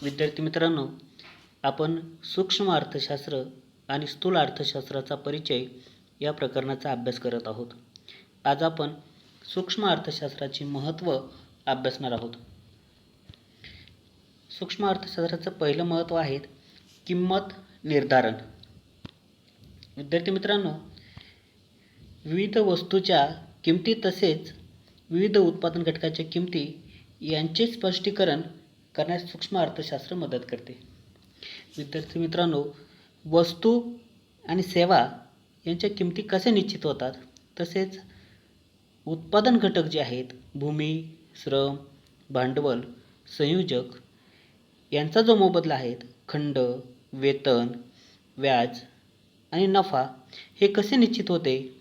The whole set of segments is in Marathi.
विद्यार्थी मित्रांनो, आपण सूक्ष्म अर्थशास्त्र आणि स्थूल अर्थशास्त्राचा परिचय या प्रकरणाचा अभ्यास करत आहोत. आज आपण सूक्ष्म अर्थशास्त्राचे महत्त्व अभ्यासणार आहोत. सूक्ष्म अर्थशास्त्राचं पहिलं महत्त्व आहे किंमत निर्धारण. विद्यार्थी मित्रांनो, विविध वस्तूच्या किमती तसेच विविध उत्पादन घटकाच्या किमती यांचे स्पष्टीकरण करण्यास सूक्ष्म अर्थशास्त्र मदत करते. विद्यार्थी मित्रांनो, वस्तू आणि सेवा यांच्या किमती कसे निश्चित होतात, तसेच उत्पादन घटक जे आहेत भूमी, श्रम, भांडवल, संयोजक यांचा जो मोबदला आहे, खंड, वेतन, व्याज आणि नफा हे कसे निश्चित होते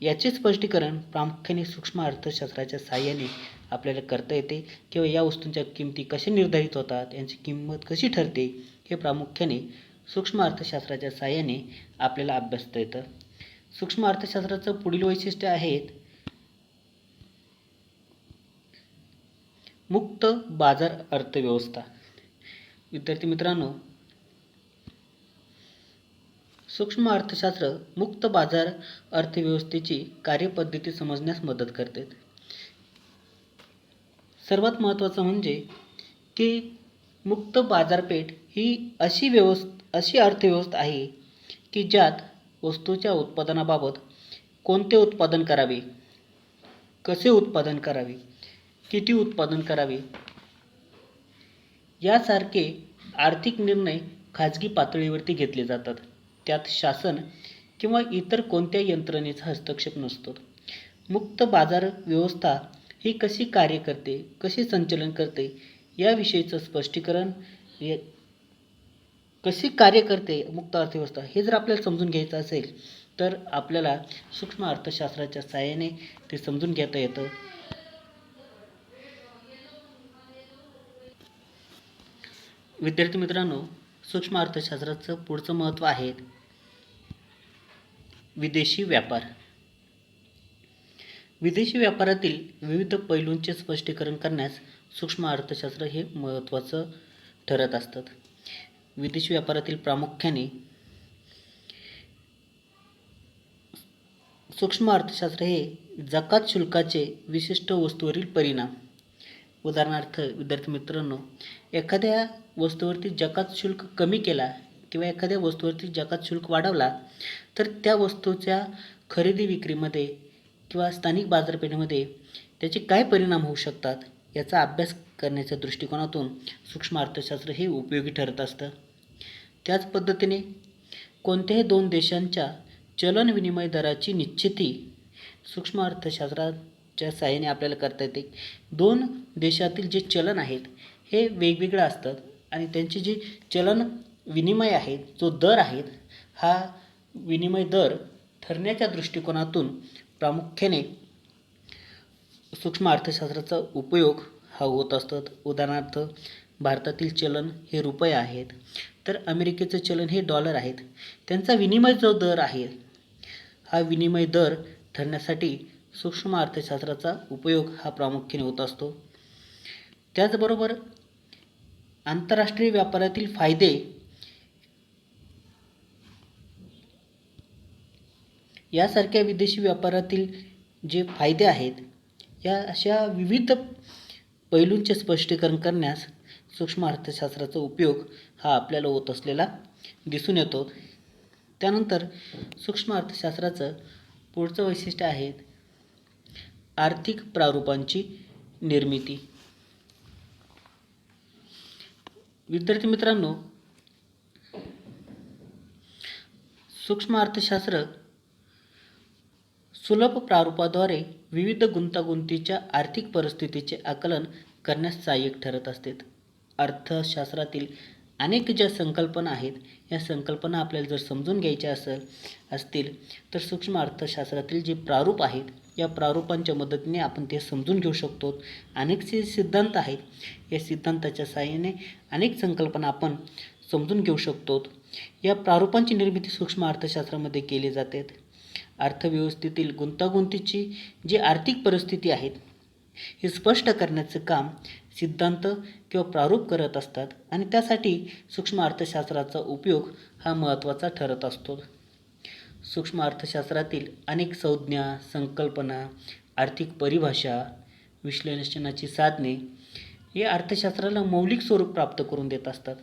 याचे स्पष्टीकरण प्रामुख्याने सूक्ष्म अर्थशास्त्राच्या साहाय्याने आपल्याला करता येते. किंवा या वस्तूंच्या किमती कशा निर्धारित होतात, यांची किंमत कशी ठरते हे प्रामुख्याने सूक्ष्म अर्थशास्त्राच्या साहाय्याने आपल्याला अभ्यासता येतं. सूक्ष्म अर्थशास्त्राचं पुढील वैशिष्ट्य आहेत मुक्त बाजार अर्थव्यवस्था. विद्यार्थी मित्रांनो, सूक्ष्म अर्थशास्त्र मुक्त बाजार अर्थव्यवस्थेची कार्यपद्धती समजण्यास मदत करते. सर्वात महत्त्वाचं म्हणजे की मुक्त बाजारपेठ ही अशी अर्थव्यवस्था आहे की ज्यात वस्तूच्या उत्पादनाबाबत कोणते उत्पादन करावे, कसे उत्पादन करावे, किती उत्पादन करावे यासारखे आर्थिक निर्णय खाजगी पातळीवरती घेतले जातात. त्यात शासन किंवा इतर कोणत्या यंत्रणेचा हस्तक्षेप नसतो. मुक्त बाजार व्यवस्था ही कशी कार्य करते, कशी संचलन करते याविषयीचं स्पष्टीकरण, कशी कार्य करते मुक्त अर्थव्यवस्था हे जर आपल्याला समजून घ्यायचं असेल तर आपल्याला सूक्ष्म अर्थशास्त्राच्या साहाय्याने ते समजून घेता येतं. विद्यार्थी मित्रांनो, सूक्ष्म अर्थशास्त्राचं पुढचं महत्त्व आहे विदेशी व्यापार. विदेशी व्यापारातील विविध पैलूंचे स्पष्टीकरण करण्यास सूक्ष्म अर्थशास्त्र हे महत्त्वाचं ठरत असतात. विदेशी व्यापारातील प्रामुख्याने सूक्ष्म अर्थशास्त्र हे जकात शुल्काचे विशिष्ट वस्तूवरील परिणाम. उदाहरणार्थ विद्यार्थी मित्रांनो, एखाद्या वस्तूवरती जकात शुल्क कमी केला किंवा एखाद्या वस्तूवरती जकात शुल्क वाढवला तर त्या वस्तूच्या खरेदी विक्रीमध्ये किंवा स्थानिक बाजारपेठेमध्ये त्याचे काय परिणाम होऊ शकतात याचा अभ्यास करण्याच्या दृष्टिकोनातून सूक्ष्म अर्थशास्त्र हे उपयोगी ठरत असतं. त्याच पद्धतीने कोणत्याही दोन देशांच्या चलन विनिमय दराची निश्चिती सूक्ष्म अर्थशास्त्राच्या साहाय्याने आपल्याला करता येते. दोन देशातील जे चलन आहेत हे वेगवेगळे असतात आणि त्यांची जी चलन विनिमय आहे, जो दर आहेत, हा विनिमय दर ठरण्याच्या दृष्टिकोनातून प्रामुख्याने सूक्ष्म अर्थशास्त्राचा उपयोग हा होत असतात. उदाहरणार्थ भारतातील चलन हे रुपये आहेत, तर अमेरिकेचं चलन हे डॉलर आहेत. त्यांचा विनिमय जो दर आहे, हा विनिमय दर ठरण्यासाठी सूक्ष्म अर्थशास्त्राचा उपयोग हा प्रामुख्याने होत असतो. त्याचबरोबर आंतरराष्ट्रीय व्यापारातील फायदे यासारख्या विदेशी व्यापारातील जे फायदे आहेत या अशा विविध पैलूंचे स्पष्टीकरण करण्यास सूक्ष्म अर्थशास्त्राचा उपयोग हा आपल्याला होत असलेला दिसून येतो. त्यानंतर सूक्ष्म अर्थशास्त्राचं पुढचं वैशिष्ट्य आहे आर्थिक प्रारूपांची निर्मिती. विद्यार्थी मित्रांनो, सूक्ष्म अर्थशास्त्र सुलभ प्रारूपाद्वारे विविध गुंतागुंतीच्या आर्थिक परिस्थितीचे आकलन करण्यास सहाय्यक ठरत असते. अर्थशास्त्रातील अनेक ज्या संकल्पना आहेत, या संकल्पना आपल्याला जर समजून घ्यायच्या असतील तर सूक्ष्म अर्थशास्त्रातील जे प्रारूप आहेत, या प्रारूपांच्या मदतीने आपण ते समजून घेऊ शकतो. अनेक सिद्धांत आहेत, या सिद्धांताच्या साहाय्याने अनेक संकल्पना आपण समजून घेऊ शकतो. या प्रारूपांची निर्मिती सूक्ष्म अर्थशास्त्रामध्ये केली जाते. अर्थव्यवस्थेतील गुंतागुंतीची जी आर्थिक परिस्थिती आहेत हे स्पष्ट करण्याचे काम सिद्धांत किंवा प्रारूप करत असतात आणि त्यासाठी सूक्ष्म अर्थशास्त्राचा उपयोग हा महत्त्वाचा ठरत असतो. सूक्ष्म अर्थशास्त्रातील अनेक संज्ञा, संकल्पना, आर्थिक परिभाषा, विश्लेषणाची साधने हे अर्थशास्त्राला मौलिक स्वरूप प्राप्त करून देत असतात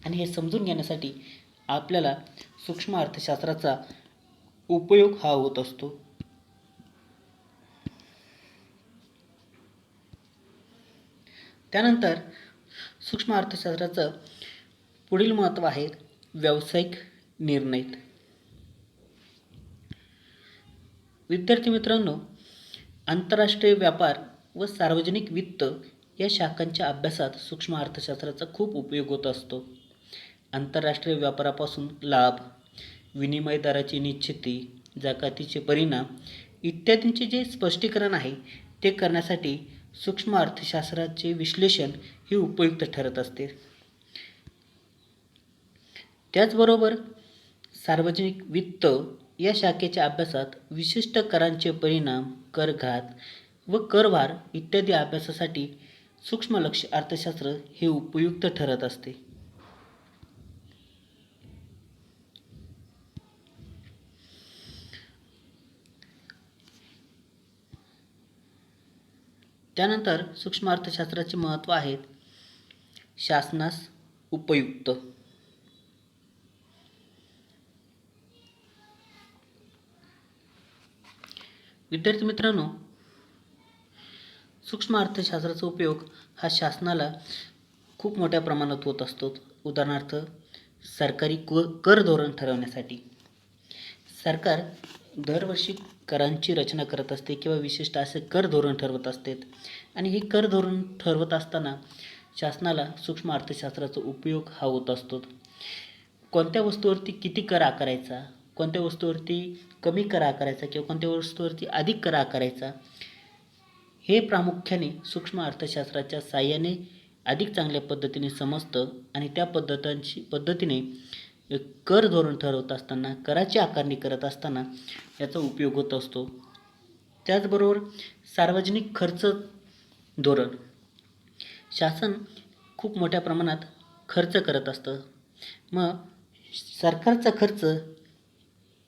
आणि हे समजून घेण्यासाठी आपल्याला सूक्ष्म अर्थशास्त्राचा उपयोग हा होत असतो. त्यानंतर सूक्ष्म अर्थशास्त्राचं पुढील महत्त्व आहे व्यावसायिक निर्णय. विद्यार्थी मित्रांनो, आंतरराष्ट्रीय व्यापार व सार्वजनिक वित्त या शाखांच्या अभ्यासात सूक्ष्म अर्थशास्त्राचा खूप उपयोग होत असतो. आंतरराष्ट्रीय व्यापारापासून लाभ, विनिमय दराची निश्चिती, जागातीचे परिणाम इत्यादींचे जे स्पष्टीकरण आहे ते करण्यासाठी सूक्ष्म अर्थशास्त्राचे विश्लेषण हे उपयुक्त ठरत असते. त्याचबरोबर सार्वजनिक वित्त या शाखेच्या अभ्यासात विशिष्ट करांचे परिणाम, करघात व करभार इत्यादी अभ्यासासाठी सूक्ष्म लक्ष्य अर्थशास्त्र हे उपयुक्त ठरत असते. त्यानंतर सूक्ष्म अर्थशास्त्राचे महत्त्व आहे शासनास उपयुक्त. विद्यार्थी मित्रांनो, सूक्ष्म अर्थशास्त्राचा उपयोग हा शासनाला खूप मोठ्या प्रमाणात होत असतो. उदाहरणार्थ सरकारी कर धोरण ठरवण्यासाठी सरकार दरवर्षी करांची रचना करत असते किंवा विशिष्ट असे कर धोरण ठरवत असते आणि हे कर धोरण ठरवत असताना शासनाला सूक्ष्म अर्थशास्त्राचा उपयोग हा होत असतो. कोणत्या वस्तूवरती किती कर आकारायचा, कोणत्या वस्तूवरती कमी कर आकारायचा किंवा कोणत्या वस्तूवरती अधिक कर आकारायचा हे प्रामुख्याने सूक्ष्म अर्थशास्त्राच्या साहाय्याने अधिक चांगल्या पद्धतीने समजतं आणि त्या पद्धतीने कर धोरण ठरवत असताना, कराची आकारणी करत असताना याचा उपयोग होत असतो. त्याचबरोबर सार्वजनिक खर्च धोरण, शासन खूप मोठ्या प्रमाणात खर्च करत असतं. मग सरकारचा खर्च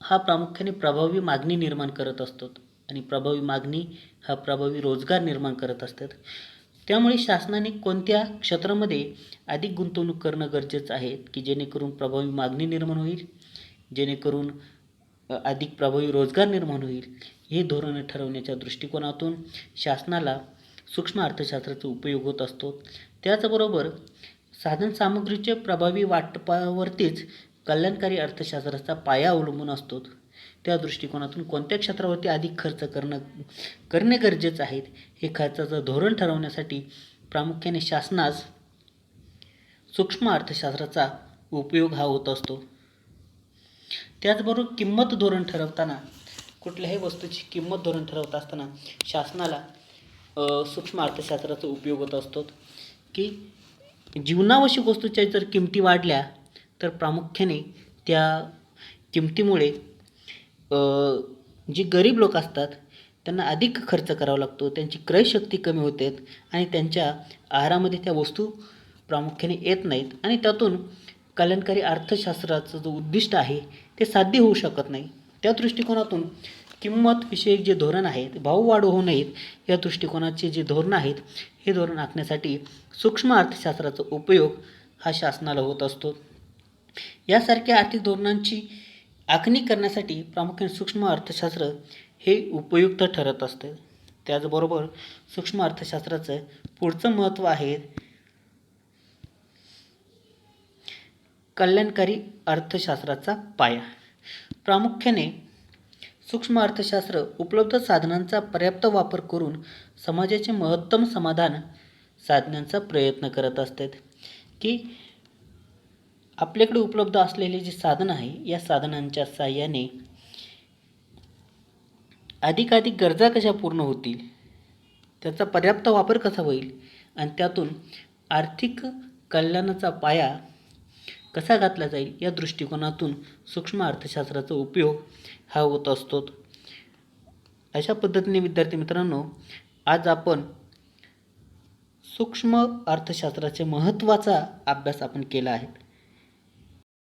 हा प्रामुख्याने प्रभावी मागणी निर्माण करत असतो आणि प्रभावी मागणी हा प्रभावी रोजगार निर्माण करत असतात. त्यामुळे शासनाने कोणत्या क्षेत्रामध्ये अधिक गुंतवणूक करणं गरजेचं आहे की जेणेकरून प्रभावी मागणी निर्माण होईल, जेणेकरून अधिक प्रभावी रोजगार निर्माण होईल, हे धोरण ठरवण्याच्या दृष्टिकोनातून शासनाला सूक्ष्म अर्थशास्त्राचा उपयोग होत असतो. त्याचबरोबर साधनसामुग्रीच्या प्रभावी वाटपावरतीच कल्याणकारी अर्थशास्त्राचा पाया अवलंबून असतो. त्या दृष्टिकोनातून कोणत्या क्षेत्रावरती अधिक खर्च करणे गरजेचं आहे हे खर्चाचं धोरण ठरवण्यासाठी प्रामुख्याने शासनास सूक्ष्म अर्थशास्त्राचा उपयोग हा होत असतो. त्याचबरोबर किंमत धोरण ठरवताना, कुठल्याही वस्तूची किंमत धोरण ठरवत असताना शासनाला सूक्ष्म अर्थशास्त्राचा उपयोग होत असतो की जीवनावश्यक वस्तूच्या जर किमती वाढल्या तर प्रामुख्याने त्या किमतीमुळे जी गरीब लोक असतात त्यांना अधिक खर्च करावा लागतो, त्यांची क्रयशक्ती कमी होते आणि त्यांच्या आहारामध्ये त्या वस्तू प्रामुख्याने येत नाहीत आणि त्यातून कल्याणकारी अर्थशास्त्राचं जो उद्दिष्ट आहे ते साध्य होऊ शकत नाही. त्या दृष्टिकोनातून किंमत विषयक जे धोरण आहे, भाववाढ होऊ नयेत या दृष्टिकोनाचे जे धोरण आहेत हे धोरण आखण्यासाठी सूक्ष्म अर्थशास्त्राचा उपयोग हा शासनाला होत असतो. यासारख्या आर्थिक धोरणांची आखणी करण्यासाठी प्रामुख्याने सूक्ष्म अर्थशास्त्र हे उपयुक्त ठरत असते. त्याचबरोबर सूक्ष्म अर्थशास्त्राचं पुढचं महत्त्व आहे कल्याणकारी अर्थशास्त्राचा पाया. प्रामुख्याने सूक्ष्म अर्थशास्त्र उपलब्ध साधनांचा पर्याप्त वापर करून समाजाचे महत्तम समाधान साधण्याचा प्रयत्न करत असतात की आपल्याकडे उपलब्ध असलेले जे साधन आहे या साधनांच्या साहाय्याने अधिकाधिक गरजा कशा पूर्ण होतील, त्याचा पर्याप्त वापर कसा होईल आणि त्यातून आर्थिक कल्याणाचा पाया कसा घातला जाईल या दृष्टिकोनातून सूक्ष्म अर्थशास्त्राचा उपयोग हा होत असतो. अशा पद्धतीने विद्यार्थी मित्रांनो, आज आपण सूक्ष्म अर्थशास्त्राचे महत्त्वाचा अभ्यास आपण केला आहे.